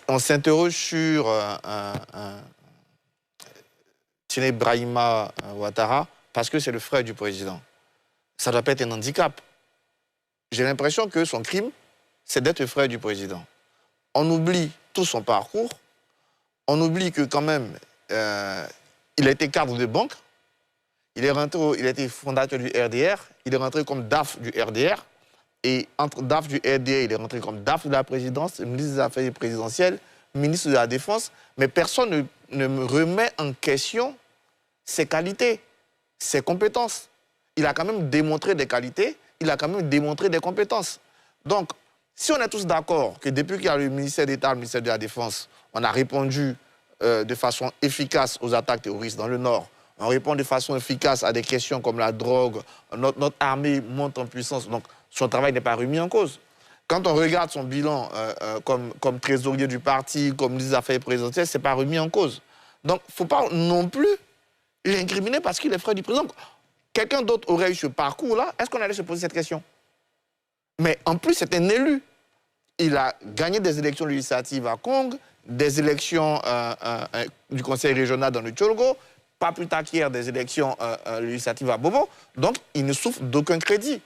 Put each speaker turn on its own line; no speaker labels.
On s'interroge sur Thierry Brahima Ouattara parce que c'est le frère du président. Ça ne doit pas être un handicap. J'ai l'impression que son crime, c'est d'être le frère du président. On oublie tout son parcours. On oublie que quand même, il a été cadre de banque. Il a été fondateur du RDR. Il est rentré comme DAF du RDR. Et entre DAF du RDR, il est rentré comme DAF de la présidence, ministre des Affaires présidentielles, ministre de la Défense. Mais personne ne me remet en question ses qualités, ses compétences. Il a quand même démontré des qualités, il a quand même démontré des compétences. Donc, si on est tous d'accord que depuis qu'il y a le ministère d'État, le ministère de la Défense, on a répondu de façon efficace aux attaques terroristes dans le Nord, on répond de façon efficace à des questions comme la drogue, notre armée monte en puissance, donc son travail n'est pas remis en cause. Quand on regarde son bilan comme trésorier du parti, comme ministre des Affaires présidentielles, ce n'est pas remis en cause. Donc, il ne faut pas non plus l'incriminer parce qu'il est frère du président. Quelqu'un d'autre aurait eu ce parcours-là, est-ce qu'on allait se poser cette question? Mais en plus, c'est un élu. Il a gagné des élections législatives à Kong, des élections du conseil régional dans le Tcholgo, pas plus tard qu'hier des élections législatives à Bobo. Donc, il ne souffre d'aucun crédit.